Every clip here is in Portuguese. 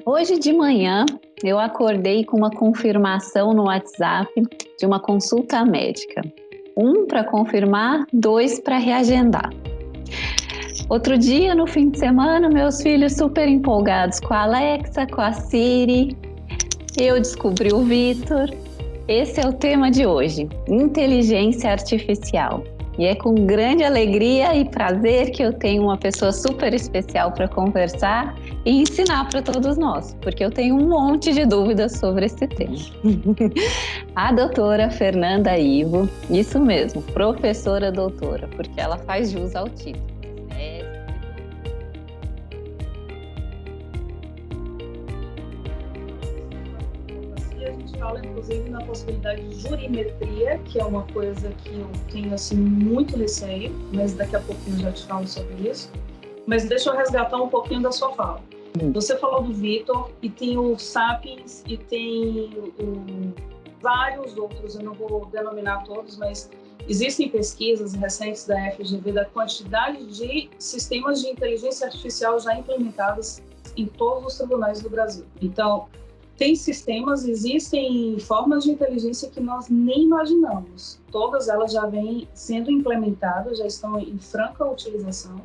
Hoje de manhã eu acordei com uma confirmação no WhatsApp de uma consulta médica. 1 para confirmar, 2 para reagendar. Outro dia, no fim de semana, meus filhos super empolgados com a Alexa, com a Siri. Eu descobri o Vitor. Esse é o tema de hoje, inteligência artificial. E é com grande alegria e prazer que eu tenho uma pessoa super especial para conversar e ensinar para todos nós, porque eu tenho um monte de dúvidas sobre esse tema. A doutora Fernanda Ivo, isso mesmo, professora doutora, porque ela faz jus ao título. A gente fala, inclusive, na possibilidade de jurimetria, que é uma coisa que eu tenho, assim, muito receio, mas daqui a pouquinho eu já te falo sobre isso. Mas deixa eu resgatar um pouquinho da sua fala. Você falou do Vitor, e tem o Sapiens, e tem vários outros, eu não vou denominar todos, mas existem pesquisas recentes da FGV da quantidade de sistemas de inteligência artificial já implementados em todos os tribunais do Brasil. Então, tem sistemas, existem formas de inteligência que nós nem imaginamos. Todas elas já vêm sendo implementadas, já estão em franca utilização.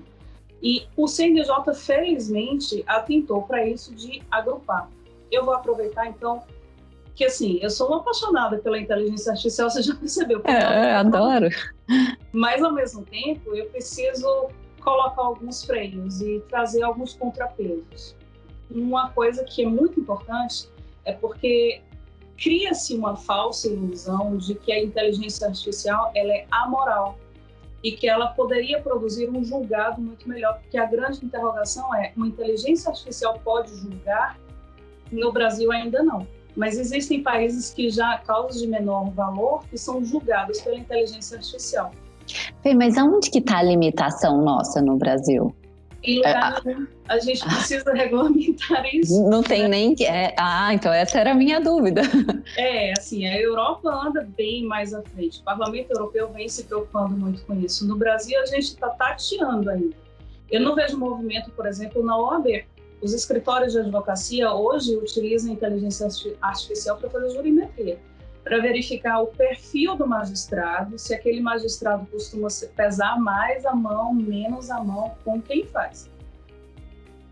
E o CNJ, felizmente, atentou para isso de agrupar. Eu vou aproveitar, então, que assim, eu sou uma apaixonada pela inteligência artificial, você já percebeu. Adoro. Mas, ao mesmo tempo, eu preciso colocar alguns freios e trazer alguns contrapesos. Uma coisa que é muito importante é porque cria-se uma falsa ilusão de que a inteligência artificial ela é amoral e que ela poderia produzir um julgado muito melhor, porque a grande interrogação é: uma inteligência artificial pode julgar? No Brasil ainda não, mas existem países que já, causas de menor valor, que são julgados pela inteligência artificial. Mas aonde que está a limitação nossa no Brasil? Em lugar nenhum, a gente precisa regulamentar isso. Não tem nem... então essa era a minha dúvida. Assim, a Europa anda bem mais à frente. O Parlamento Europeu vem se preocupando muito com isso. No Brasil, a gente está tateando ainda. Eu não vejo movimento, por exemplo, na OAB. Os escritórios de advocacia hoje utilizam a inteligência artificial para fazer jurimetria, para verificar o perfil do magistrado, se aquele magistrado costuma pesar mais a mão, menos a mão, com quem faz.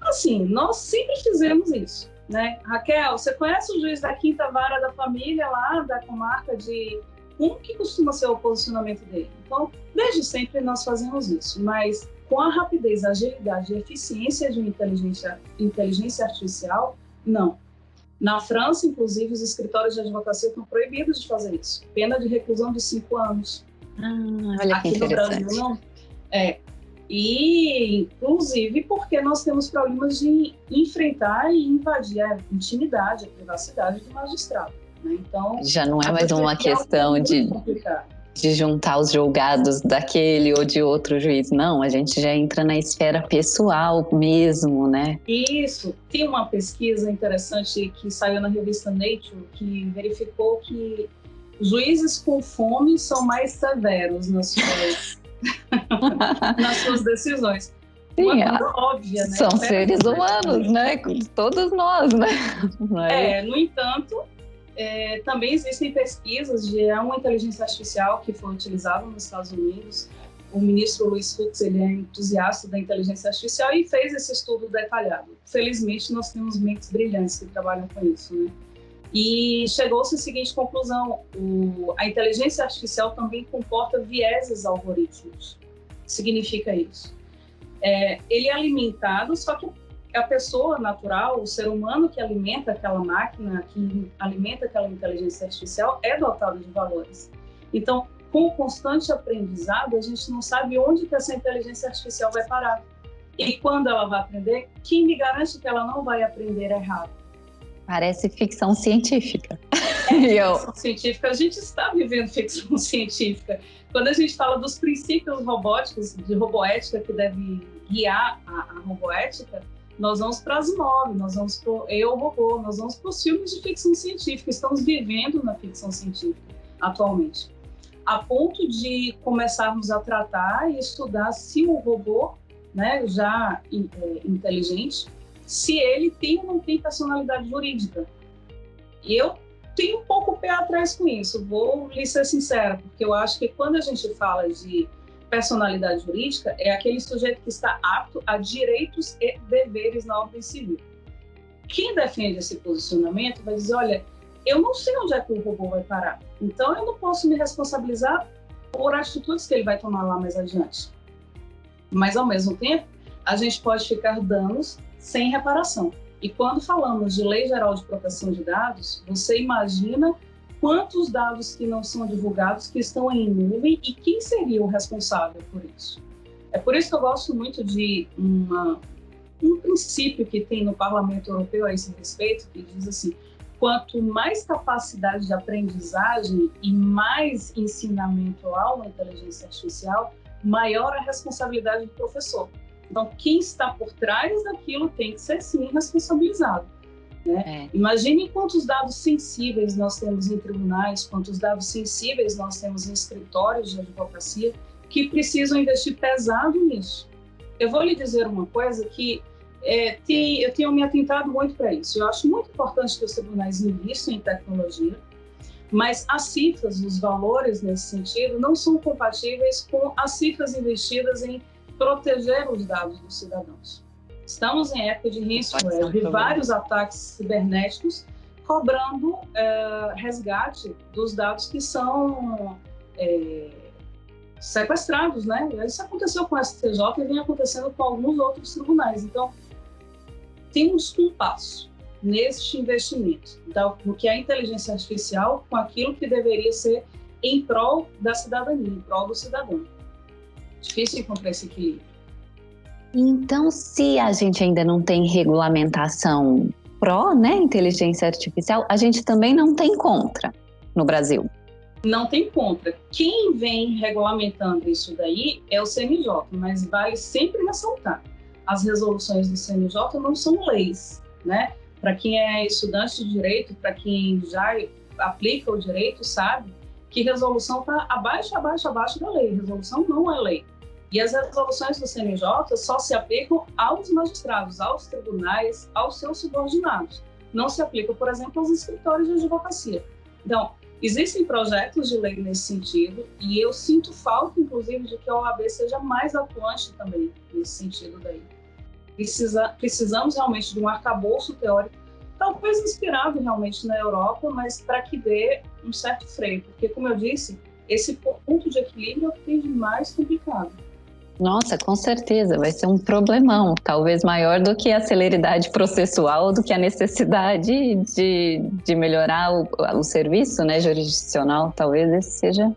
Assim, nós sempre fizemos isso, né? Raquel, você conhece o juiz da 5ª Vara da Família lá, da comarca de... Como que costuma ser o posicionamento dele? Então, desde sempre nós fazemos isso, mas com a rapidez, agilidade e eficiência de uma inteligência artificial, não. Na França, inclusive, os escritórios de advocacia estão proibidos de fazer isso. Pena de reclusão de 5 anos. Olha que interessante. Aqui no Brasil, não. E, inclusive, porque nós temos problemas de enfrentar e invadir a intimidade, a privacidade do magistrado. Né? Então, já não é mais uma questão de juntar os julgados daquele ou de outro juiz. Não, a gente já entra na esfera pessoal mesmo, né? Isso. Tem uma pesquisa interessante que saiu na revista Nature que verificou que juízes com fome são mais severos nas suas decisões. Sim, uma coisa óbvia, né? São seres humanos, né? Todos nós, né? No entanto, também existem pesquisas de uma inteligência artificial que foi utilizada nos Estados Unidos. O ministro Luiz Fux, ele é entusiasta da inteligência artificial e fez esse estudo detalhado. Felizmente, nós temos mentes brilhantes que trabalham com isso, né? E chegou-se à seguinte conclusão: a inteligência artificial também comporta vieses algorítmicos. O que significa isso? Ele é alimentado, só que a pessoa natural, o ser humano que alimenta aquela máquina, que alimenta aquela inteligência artificial, é dotado de valores. Então, com o constante aprendizado, a gente não sabe onde que essa inteligência artificial vai parar. E quando ela vai aprender, quem me garante que ela não vai aprender errado? Parece ficção científica. Ficção científica, a gente está vivendo ficção científica. Quando a gente fala dos princípios robóticos, de roboética, que deve guiar a roboética, nós vamos para as Asimov, nós vamos para o Eu, Robô, nós vamos para os filmes de ficção científica. Estamos vivendo na ficção científica atualmente, a ponto de começarmos a tratar e estudar se o robô, né, já inteligente, se ele tem ou não tem personalidade jurídica. E eu tenho um pouco o pé atrás com isso, vou lhe ser sincera, porque eu acho que quando a gente fala de personalidade jurídica, é aquele sujeito que está apto a direitos e deveres na ordem civil. Quem defende esse posicionamento vai dizer, olha, eu não sei onde é que o robô vai parar, então eu não posso me responsabilizar por atitudes que ele vai tomar lá mais adiante. Mas, ao mesmo tempo, a gente pode ficar danos sem reparação. E quando falamos de Lei Geral de Proteção de Dados, você imagina quantos dados que não são divulgados, que estão em nuvem, e quem seria o responsável por isso? É por isso que eu gosto muito de um princípio que tem no Parlamento Europeu a esse respeito, que diz assim, quanto mais capacidade de aprendizagem e mais ensinamento há na inteligência artificial, maior a responsabilidade do professor. Então, quem está por trás daquilo tem que ser, sim, responsabilizado. Né? Imagine quantos dados sensíveis nós temos em tribunais, quantos dados sensíveis nós temos em escritórios de advocacia que precisam investir pesado nisso. Eu vou lhe dizer uma coisa que eu tenho me atentado muito para isso. Eu acho muito importante que os tribunais investam em tecnologia, mas as cifras, os valores nesse sentido, não são compatíveis com as cifras investidas em proteger os dados dos cidadãos. Estamos em época de ransomware, de vários ataques cibernéticos cobrando resgate dos dados que são sequestrados, né? Isso aconteceu com o STJ e vem acontecendo com alguns outros tribunais. Então, temos um passo neste investimento, no que é a inteligência artificial, com aquilo que deveria ser em prol da cidadania, em prol do cidadão. Difícil encontrar esse equilíbrio. Então, se a gente ainda não tem regulamentação pró, né, inteligência artificial, a gente também não tem contra no Brasil. Não tem contra. Quem vem regulamentando isso daí é o CNJ, mas vale sempre ressaltar. As resoluções do CNJ não são leis, né? Para quem é estudante de direito, para quem já aplica o direito, sabe que resolução está abaixo da lei. Resolução não é lei. E as resoluções do CNJ só se aplicam aos magistrados, aos tribunais, aos seus subordinados. Não se aplica, por exemplo, aos escritórios de advocacia. Então, existem projetos de lei nesse sentido e eu sinto falta, inclusive, de que a OAB seja mais atuante também nesse sentido daí. Precisamos realmente de um arcabouço teórico, talvez inspirado realmente na Europa, mas para que dê um certo freio, porque, como eu disse, esse ponto de equilíbrio é o que tem de mais complicado. Nossa, com certeza, vai ser um problemão, talvez maior do que a celeridade processual, do que a necessidade de melhorar o serviço, né, jurisdicional, talvez esse seja...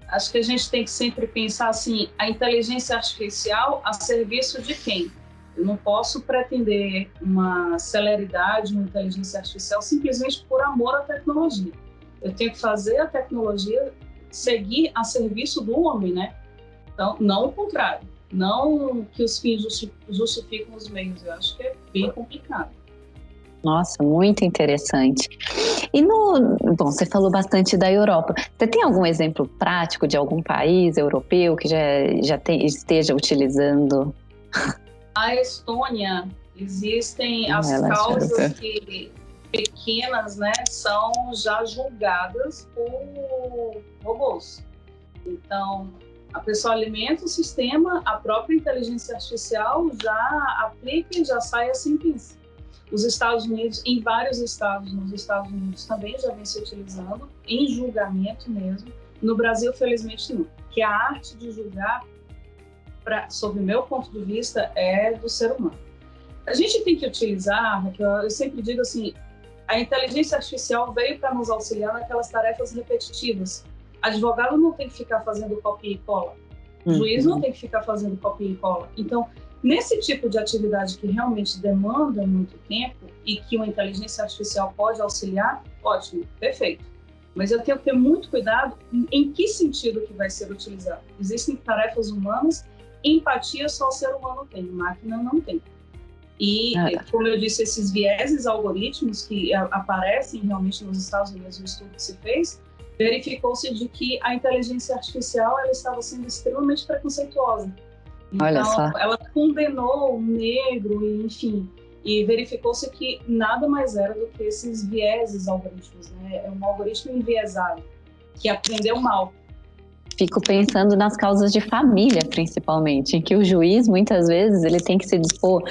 Acho que a gente tem que sempre pensar assim, a inteligência artificial a serviço de quem? Eu não posso pretender uma celeridade, uma inteligência artificial simplesmente por amor à tecnologia. Eu tenho que fazer a tecnologia seguir a serviço do homem, né? Então, não o contrário. Não que os fins justificam os meios. Eu acho que é bem complicado. Nossa, muito interessante. E bom, você falou bastante da Europa. Você tem algum exemplo prático de algum país europeu que esteja utilizando? A Estônia, existem as causas que pequenas, né, são já julgadas por robôs. Então, a pessoa alimenta o sistema, a própria inteligência artificial já aplica e já sai a sentença. Os Estados Unidos, em vários estados, nos Estados Unidos também já vem se utilizando, em julgamento mesmo. No Brasil, felizmente, não. Que a arte de julgar, sob o meu ponto de vista, é do ser humano. A gente tem que utilizar, eu sempre digo assim, a inteligência artificial veio para nos auxiliar naquelas tarefas repetitivas. Advogado não tem que ficar fazendo copia e cola. Juiz não tem que ficar fazendo copia e cola. Então, nesse tipo de atividade que realmente demanda muito tempo e que uma inteligência artificial pode auxiliar, ótimo, perfeito. Mas eu tenho que ter muito cuidado em que sentido que vai ser utilizado. Existem tarefas humanas, empatia só o ser humano tem, máquina não tem. E, como eu disse, esses vieses algoritmos que aparecem realmente nos Estados Unidos, no estudo que se fez, verificou-se de que a inteligência artificial ela estava sendo extremamente preconceituosa. Então, ela condenou o negro, e, enfim, E verificou-se que nada mais era do que esses vieses algoritmos, né? É um algoritmo enviesado, que aprendeu mal. Fico pensando nas causas de família, principalmente, em que o juiz, muitas vezes, ele tem que se dispor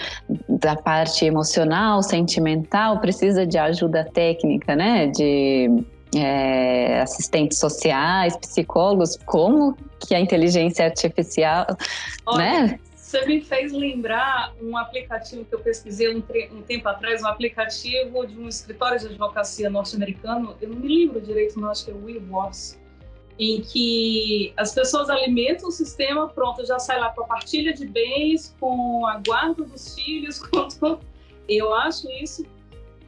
da parte emocional, sentimental, precisa de ajuda técnica, né? De assistentes sociais, psicólogos, como que a inteligência artificial, Olha, né? Você me fez lembrar um aplicativo que eu pesquisei um tempo atrás, um aplicativo de um escritório de advocacia norte-americano, eu não me lembro direito, mas acho que é o WeWorks, em que as pessoas alimentam o sistema, pronto, já sai lá com a partilha de bens, com a guarda dos filhos, com tudo. Eu acho isso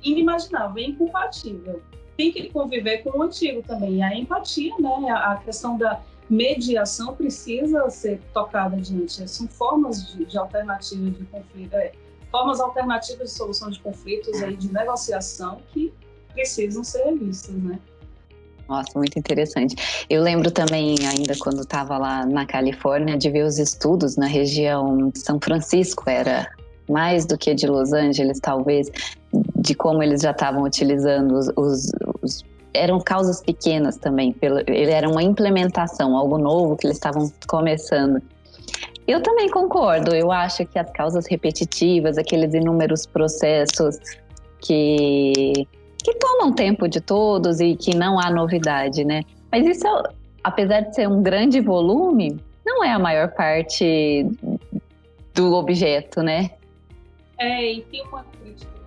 inimaginável, incompatível. Tem que conviver com o antigo também. A empatia, né? A questão da mediação precisa ser tocada adiante. São formas de alternativa de conflito, formas alternativas de solução de conflitos, aí, de negociação que precisam ser revistas, né? Nossa, muito interessante. Eu lembro também, ainda quando estava lá na Califórnia, de ver os estudos na região de São Francisco, era mais do que de Los Angeles, talvez, de como eles já estavam utilizando eram causas pequenas também, ele era uma implementação, algo novo que eles estavam começando. Eu também concordo, eu acho que as causas repetitivas, aqueles inúmeros processos que tomam tempo de todos e que não há novidade, né? Mas isso, apesar de ser um grande volume, não é a maior parte do objeto, né? E tem uma crítica